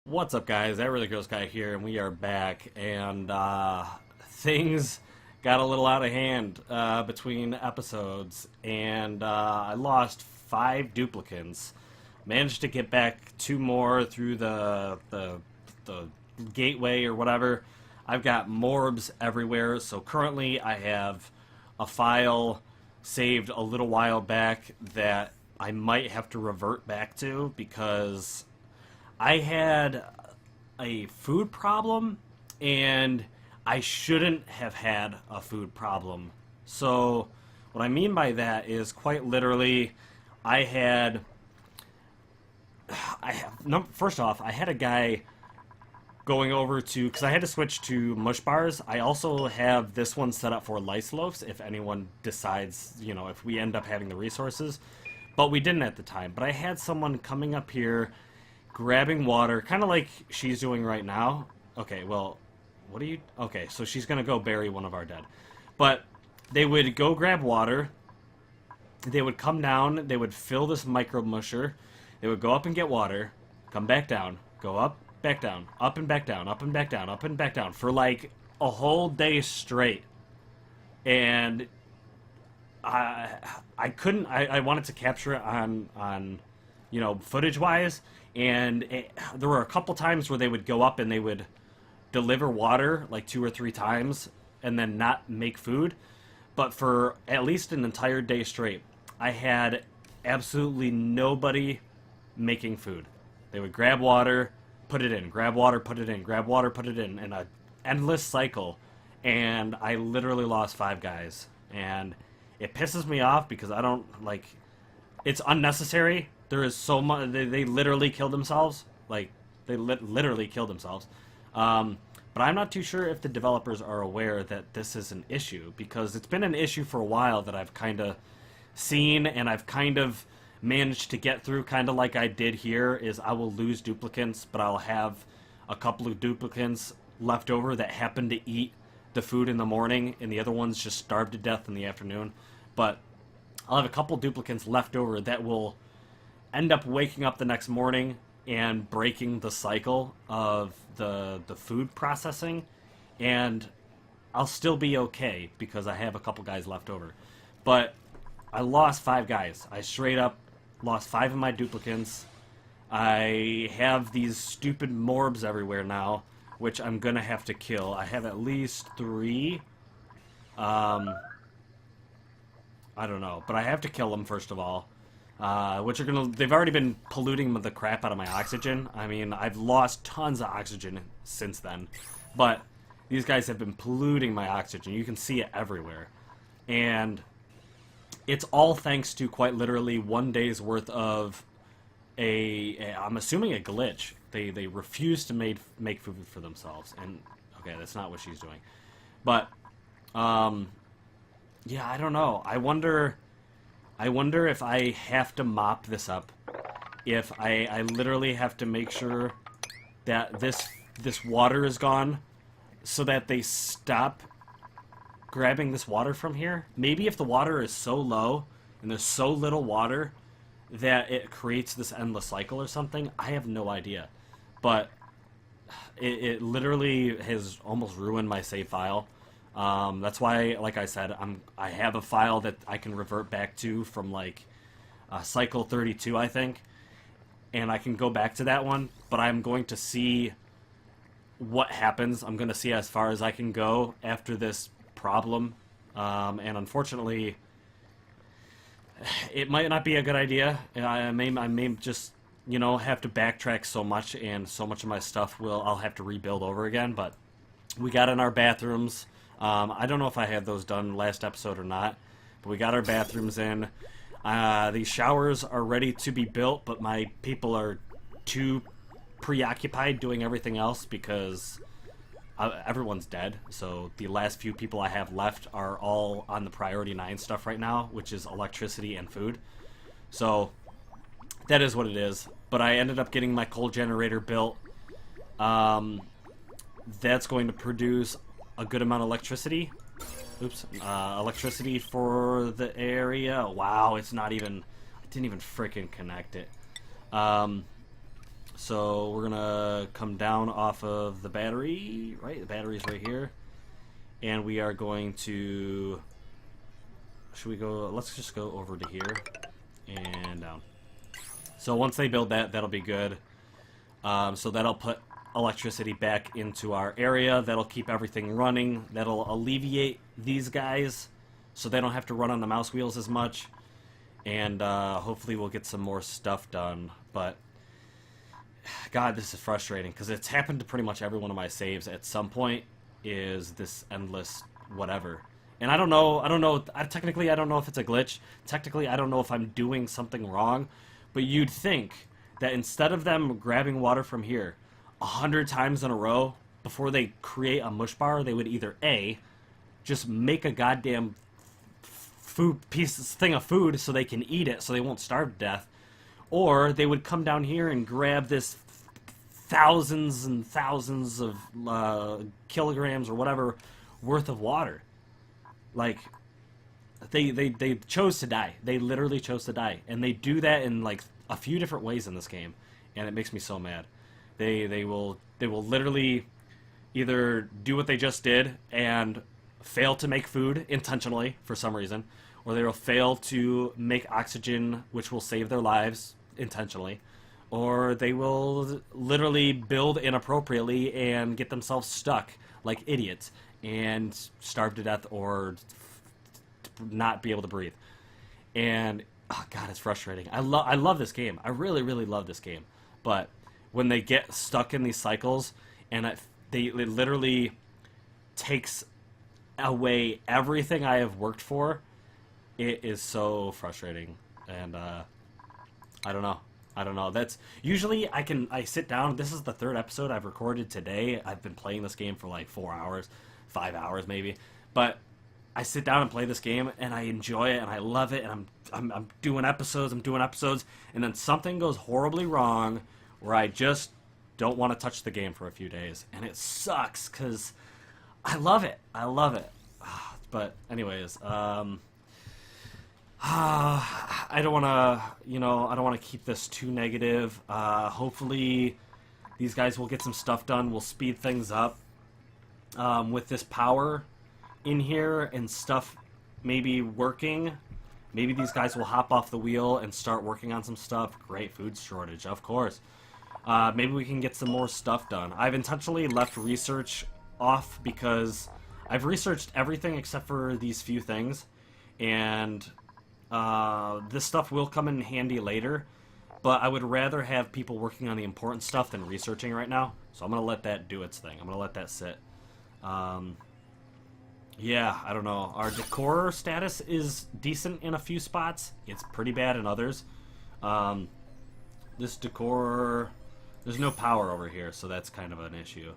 What's up, guys? That Really Gross Guy here, and we are back. And things got a little out of hand between episodes, and I lost 5 duplicants. Managed to get back 2 more through the gateway or whatever. I've got morbs everywhere, so currently I have a file saved a little while back that I might have to revert back to because I had a food problem, and I shouldn't have had a food problem. So, what I mean by that is quite literally, I had. First off, I had a guy going over to. Because I had to switch to mush bars. I also have this one set up for Liceloafs if anyone decides, if we end up having the resources. But we didn't at the time. But I had someone coming up here, grabbing water, kind of like she's doing right now. Okay, well, what are you... Okay, so she's going to go bury one of our dead. But they would go grab water. They would come down. They would fill this micro musher. They would go up and get water, come back down, go up, back down, up and back down, up and back down, up and back down for like a whole day straight. And I couldn't... I wanted to capture it on footage-wise. And there were a couple times where they would go up and they would deliver water like 2 or 3 times and then not make food. But for at least an entire day straight, I had absolutely nobody making food. They would grab water, put it in, grab water, put it in, grab water, put it in an endless cycle. And I literally lost 5 guys. And it pisses me off because I don't, like, it's unnecessary. There is so much. They literally killed themselves. Like, they literally killed themselves. But I'm not too sure if the developers are aware that this is an issue, because it's been an issue for a while that I've kind of seen, and I've kind of managed to get through, kind of like I did here, is I will lose duplicants, but I'll have a couple of duplicants left over that happen to eat the food in the morning, and the other ones just starve to death in the afternoon. But I'll have a couple duplicants left over that will end up waking up the next morning and breaking the cycle of the food processing, and I'll still be okay because I have a couple guys left over. But I lost 5 guys. I straight up lost 5 of my duplicants. I have these stupid morbs everywhere now, which I'm gonna have to kill. I have at least 3. I don't know, but I have to kill them first of all. Which are they've already been polluting the crap out of my oxygen. I mean, I've lost tons of oxygen since then, but these guys have been polluting my oxygen. You can see it everywhere. And it's all thanks to quite literally 1 day's worth of I'm assuming a glitch. They refuse to make food for themselves. And, okay, that's not what she's doing. But, yeah, I don't know. I wonder if I have to mop this up, if I literally have to make sure that this water is gone so that they stop grabbing this water from here. Maybe if the water is so low and there's so little water that it creates this endless cycle or something. I have no idea. But it literally has almost ruined my save file. That's why, like I said, I have a file that I can revert back to from like cycle 32, I think, and I can go back to that one. But I'm going to see what happens. I'm going to see as far as I can go after this problem, and unfortunately, it might not be a good idea. I may just have to backtrack so much, and so much of my stuff I'll have to rebuild over again. But we got in our bathrooms. I don't know if I had those done last episode or not, but we got our bathrooms in. These showers are ready to be built, but my people are too preoccupied doing everything else because everyone's dead. So the last few people I have left are all on the priority 9 stuff right now, which is electricity and food. So that is what it is. But I ended up getting my coal generator built. That's going to produce a good amount of electricity. Oops. Electricity for the area. Wow, it's not even... I didn't even freaking connect it. So we're gonna come down off of the battery, right? The battery's right here. And we are going to... Should we go... Let's just go over to here and down. So once they build that, that'll be good. So that'll put electricity back into our area. That'll keep everything running. That'll alleviate these guys so they don't have to run on the mouse wheels as much. And hopefully we'll get some more stuff done. But God, this is frustrating because it's happened to pretty much every one of my saves at some point. Is this endless whatever. And I don't know, technically I don't know if it's a glitch. Technically I don't know if I'm doing something wrong. But you'd think that instead of them grabbing water from here 100 times in a row before they create a mush bar, they would either A, just make a goddamn thing of food so they can eat it so they won't starve to death, or they would come down here and grab this thousands and thousands of kilograms or whatever worth of water. Like, they chose to die. They literally chose to die. And they do that in, like, a few different ways in this game. And it makes me so mad. They will literally either do what they just did and fail to make food intentionally for some reason, or they will fail to make oxygen, which will save their lives intentionally, or they will literally build inappropriately and get themselves stuck like idiots and starve to death or not be able to breathe. And oh God, it's frustrating. I love this game. I really, really love this game. But when they get stuck in these cycles and it literally takes away everything I have worked for, it is so frustrating. And I don't know. That's usually I sit down. This is the third episode I've recorded today. I've been playing this game for like 4 hours, 5 hours maybe. But I sit down and play this game and I enjoy it and I love it, and I'm doing episodes, and then something goes horribly wrong where I just don't want to touch the game for a few days, and it sucks because I love it. But anyways, I don't want to keep this too negative. Hopefully these guys will get some stuff done. We'll speed things up with this power in here and stuff maybe working. Maybe these guys will hop off the wheel and start working on some stuff. Great food shortage, of course. Maybe we can get some more stuff done. I've intentionally left research off because I've researched everything except for these few things, and this stuff will come in handy later, but I would rather have people working on the important stuff than researching right now, so I'm going to let that do its thing. I'm going to let that sit. Yeah, I don't know. Our decor status is decent in a few spots. It's pretty bad in others. This decor... There's no power over here, so that's kind of an issue.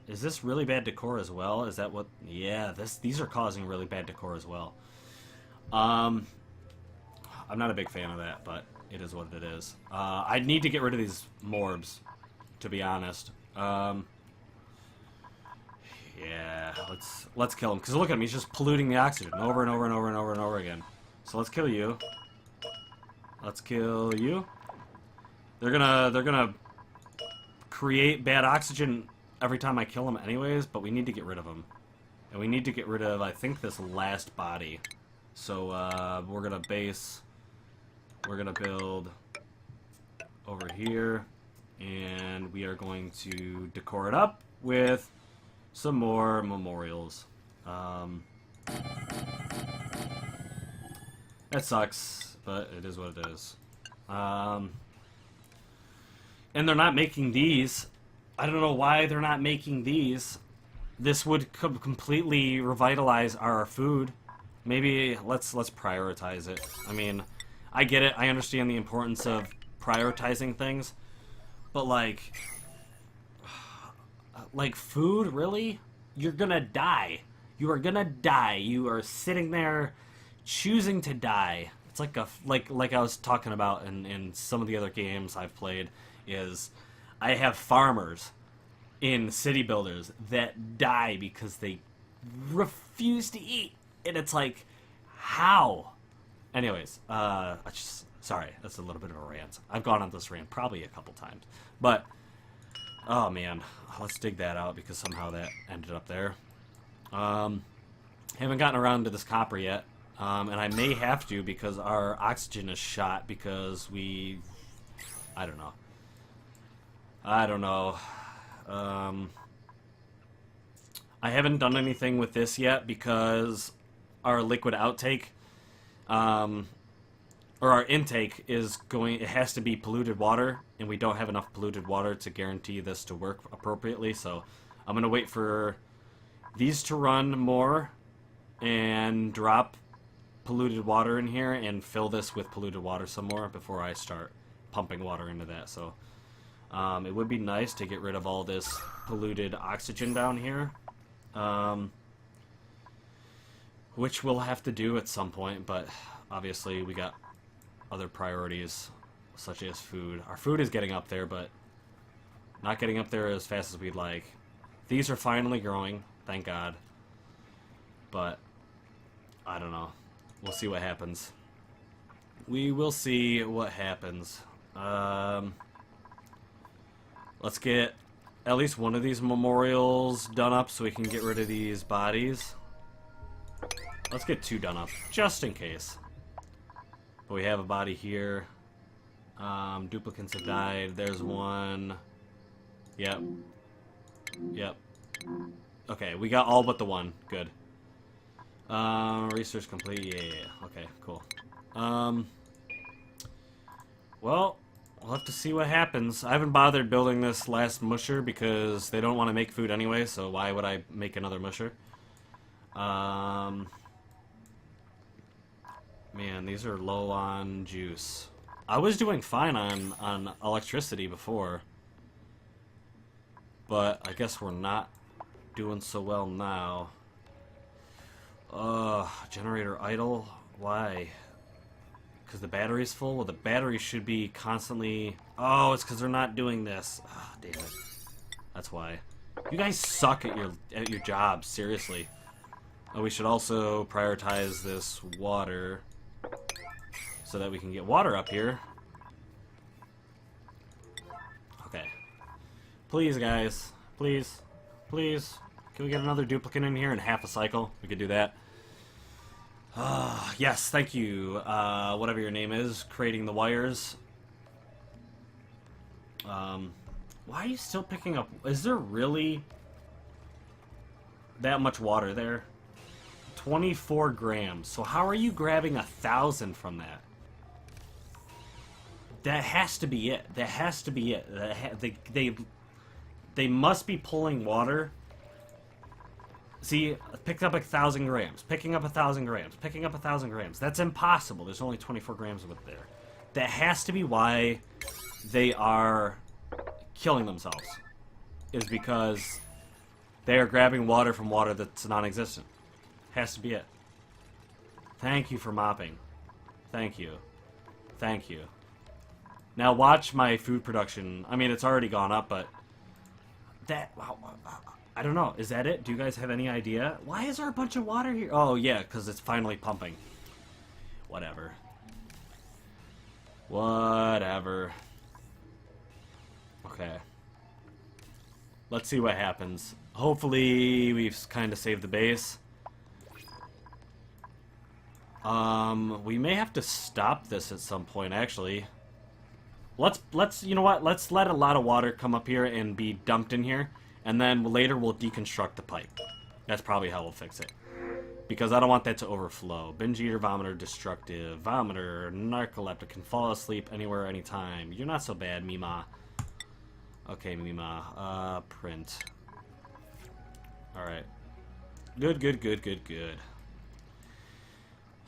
Is this really bad decor as well? Is that what... Yeah, these are causing really bad decor as well. I'm not a big fan of that, but it is what it is. I need to get rid of these morbs, to be honest. Yeah, let's kill him. Because look at him, he's just polluting the oxygen over and over and over and over and over again. So let's kill you. Let's kill you. They're gonna create bad oxygen every time I kill them anyways, but we need to get rid of them. And we need to get rid of, I think, this last body. So we're gonna build over here, and we are going to decor it up with some more memorials. That sucks, but it is what it is. And they're not making these. I don't know why they're not making these. This would completely revitalize our food. Maybe let's prioritize it. I mean, I get it. I understand the importance of prioritizing things, but like food, really? You're gonna die. You are gonna die. You are sitting there choosing to die. It's like like I was talking about in some of the other games I've played, is I have farmers in City Builders that die because they refuse to eat. And it's like, how? Anyways, Sorry, that's a little bit of a rant. I've gone on this rant probably a couple times. But, oh man, let's dig that out because somehow that ended up there. Haven't gotten around to this copper yet. And I may have to because our oxygen is shot because I don't know. I don't know. I haven't done anything with this yet because our liquid outtake, or our intake it has to be polluted water, and we don't have enough polluted water to guarantee this to work appropriately, so I'm going to wait for these to run more and drop polluted water in here and fill this with polluted water some more before I start pumping water into that, so it would be nice to get rid of all this polluted oxygen down here. Which we'll have to do at some point, but obviously we got other priorities such as food. Our food is getting up there, but not getting up there as fast as we'd like. These are finally growing, thank God. But I don't know. We'll see what happens. We will see what happens. Let's get at least one of these memorials done up so we can get rid of these bodies. Let's get 2 done up, just in case. But we have a body here. Duplicants have died. There's one. Yep. Yep. Okay, we got all but the one. Good. Research complete. Yeah. Okay, cool. Well, we'll have to see what happens. I haven't bothered building this last musher because they don't want to make food anyway, so why would I make another musher? Man, these are low on juice. I was doing fine on electricity before, but I guess we're not doing so well now. Generator idle? Why? Because the battery's full? Well, the battery should be constantly... Oh, it's because they're not doing this. Oh, damn it. That's why. You guys suck at your job, seriously. Oh, we should also prioritize this water so that we can get water up here. Okay. Please, guys. Please. Please. Can we get another duplicant in here in half a cycle? We could do that. Yes, thank you. Whatever your name is, creating the wires. Why are you still picking up? Is there really that much water there? 24 grams. So how are you grabbing 1,000 from that? That has to be it. That has to be it. They must be pulling water. See, picked up 1,000 grams. Picking up 1,000 grams. Picking up 1,000 grams. That's impossible. There's only 24 grams of it there. That has to be why they are killing themselves. Is because they are grabbing water from water that's non-existent. Has to be it. Thank you for mopping. Thank you. Thank you. Now watch my food production. I mean, it's already gone up, but that... I don't know. Is that it? Do you guys have any idea? Why is there a bunch of water here? Oh, yeah, because it's finally pumping. Whatever. Whatever. Okay. Let's see what happens. Hopefully, we've kind of saved the base. We may have to stop this at some point, actually. Let's, you know what? Let's let a lot of water come up here and be dumped in here. And then later we'll deconstruct the pipe. That's probably how we'll fix it. Because I don't want that to overflow. Binge eater, vomiter, destructive, vomiter, narcoleptic, can fall asleep anywhere, anytime. You're not so bad, Mima. Okay, Mima. Print. Alright. Good, good, good, good, good.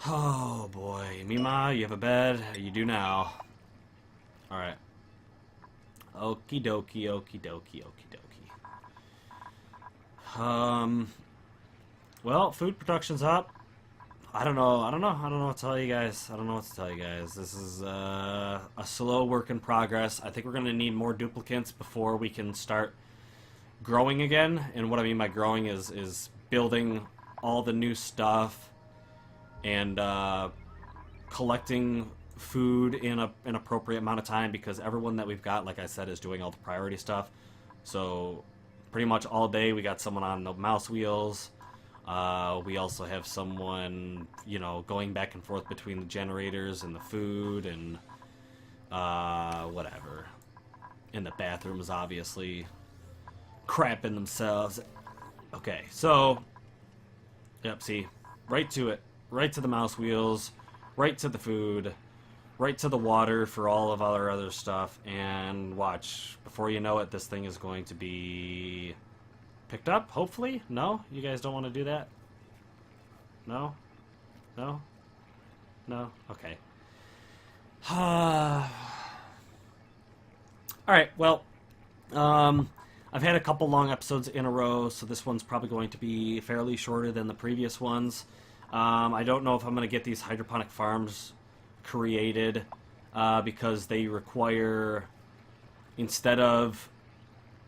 Oh, boy. Mima, you have a bed? You do now. Alright. Okie dokie, okie dokie, okie dokie. Well, food production's up. I don't know what to tell you guys. This is a slow work in progress. I think we're gonna need more duplicants before we can start growing again. And what I mean by growing is building all the new stuff and collecting food in an appropriate amount of time, because everyone that we've got, like I said, is doing all the priority stuff. So pretty much all day we got someone on the mouse wheels. We also have someone, you know, going back and forth between the generators and the food and whatever. In the bathrooms, obviously. Crapping themselves. Okay, so... Yep, see. Right to it. Right to the mouse wheels. Right to the food. Right to the water for all of our other stuff. And watch. Before you know it, this thing is going to be... picked up, hopefully? No? You guys don't want to do that? No? No? No? Okay. Alright, well, I've had a couple long episodes in a row, so this one's probably going to be fairly shorter than the previous ones. I don't know if I'm going to get these hydroponic farms created, because they require, instead of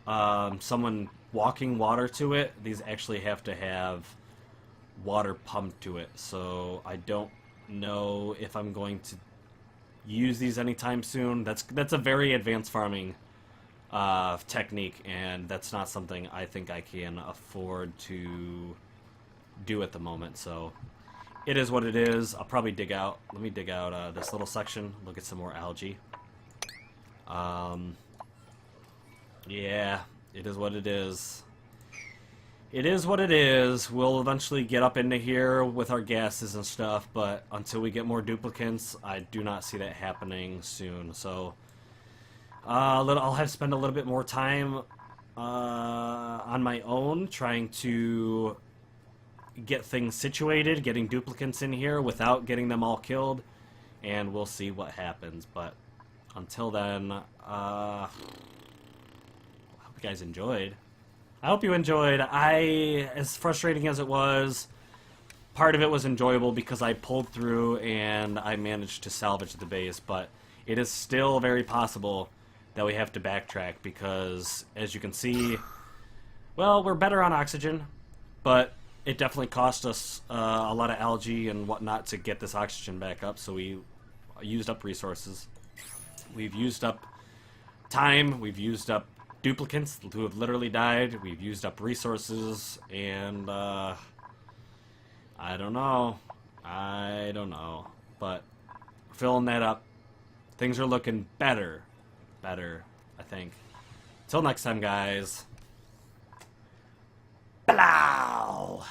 someone walking water to it, these actually have to have water pumped to it. So I don't know if I'm going to use these anytime soon. That's a very advanced farming technique, and that's not something I think I can afford to do at the moment. So it is what it is. I'll probably dig out. Let me dig out this little section. Look at some more algae. Yeah. It is what it is. It is what it is. We'll eventually get up into here with our gases and stuff, but until we get more duplicants, I do not see that happening soon. So I'll have to spend a little bit more time on my own trying to get things situated, getting duplicants in here without getting them all killed, and we'll see what happens. But until then, guys enjoyed. I hope you enjoyed. As frustrating as it was, part of it was enjoyable because I pulled through and I managed to salvage the base, but it is still very possible that we have to backtrack because, as you can see, well, we're better on oxygen, but it definitely cost us a lot of algae and whatnot to get this oxygen back up, so we used up resources. We've used up time, we've used up duplicants who have literally died, we've used up resources, and I don't know, but filling that up, things are looking better, I think. Till next time, guys. Blow!